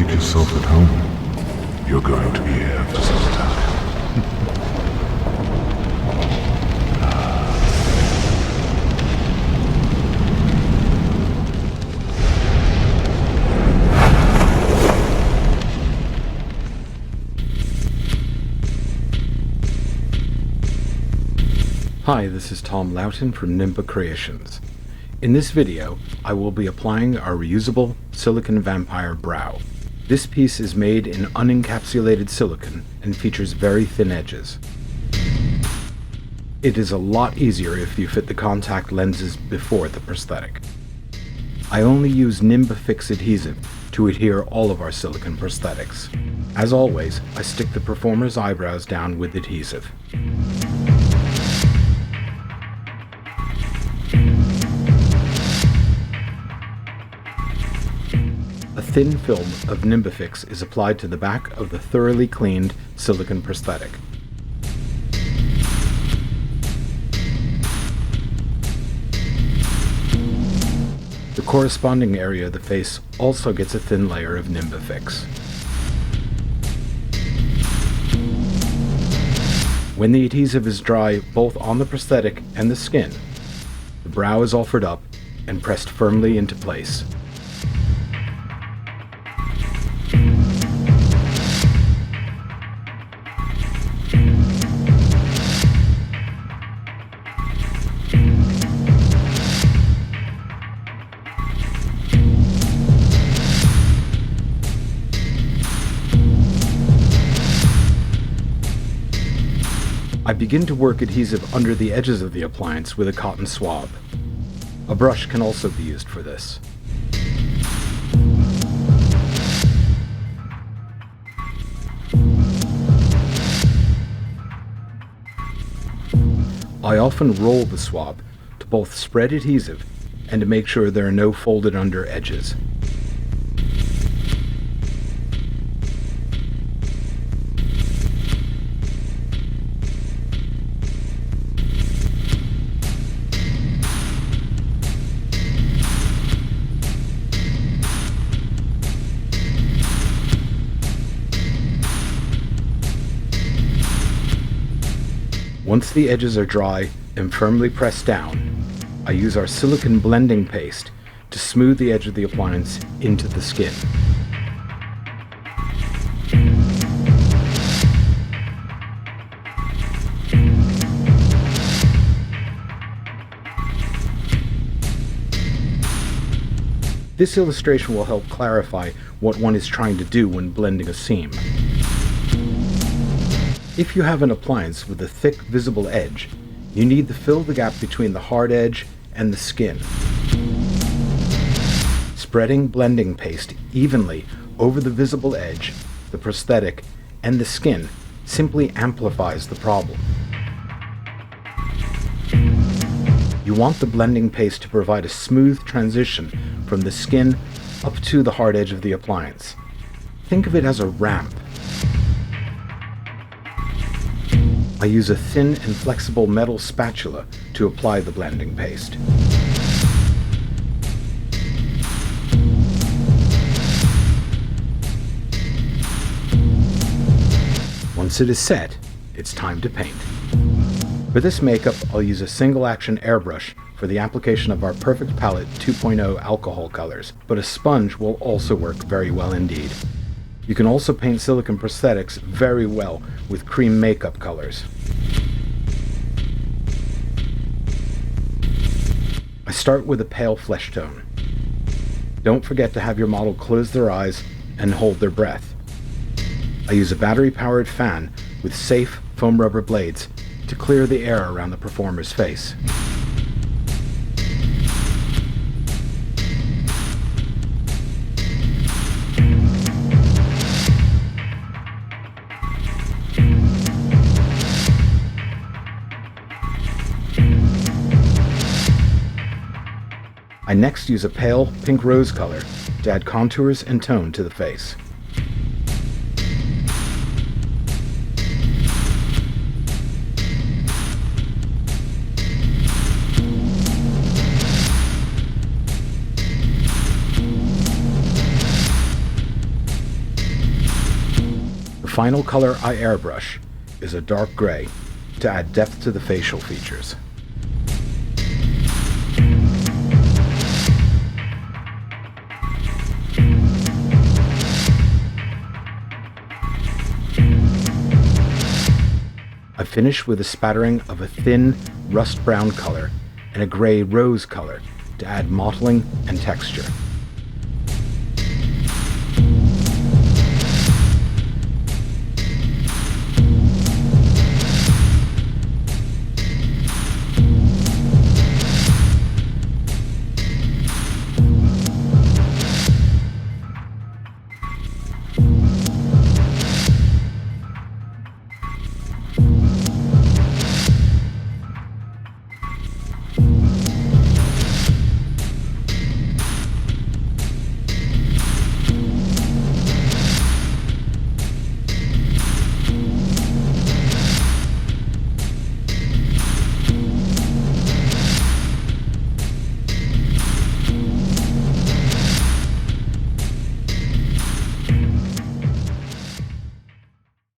make yourself at home. You're going to be here for some time. Hi, this is Tom Loughton from Nimba Creations. In this video, I will be applying our reusable silicone vampire brow. This piece is made in unencapsulated silicone and features very thin edges. It is a lot easier if you fit the contact lenses before the prosthetic. I only use Nimba Fix adhesive to adhere all of our silicone prosthetics. As always, I stick the performer's eyebrows down with adhesive. A thin film of Nimbifix is applied to the back of the thoroughly cleaned silicone prosthetic. The corresponding area of the face also gets a thin layer of Nimbifix. When the adhesive is dry both on the prosthetic and the skin, the brow is offered up and pressed firmly into place. I begin to work adhesive under the edges of the appliance with a cotton swab. A brush can also be used for this. I often roll the swab to both spread adhesive and to make sure there are no folded under edges. Once the edges are dry and firmly pressed down, I use our silicone blending paste to smooth the edge of the appliance into the skin. This illustration will help clarify what one is trying to do when blending a seam. If you have an appliance with a thick, visible edge, you need to fill the gap between the hard edge and the skin. Spreading blending paste evenly over the visible edge, the prosthetic, and the skin simply amplifies the problem. You want the blending paste to provide a smooth transition from the skin up to the hard edge of the appliance. Think of it as a ramp. I use a thin and flexible metal spatula to apply the blending paste. Once it is set, it's time to paint. For this makeup, I'll use a single action airbrush for the application of our Perfect Palette 2.0 alcohol colors, but a sponge will also work very well indeed. You can also paint silicone prosthetics very well with cream makeup colors. I start with a pale flesh tone. Don't forget to have your model close their eyes and hold their breath. I use a battery-powered fan with safe foam rubber blades to clear the air around the performer's face. I next use a pale pink rose color to add contours and tone to the face. final color I airbrush is a dark gray to add depth to the facial features. I finish with a spattering of a thin rust brown color and a gray rose color to add mottling and texture.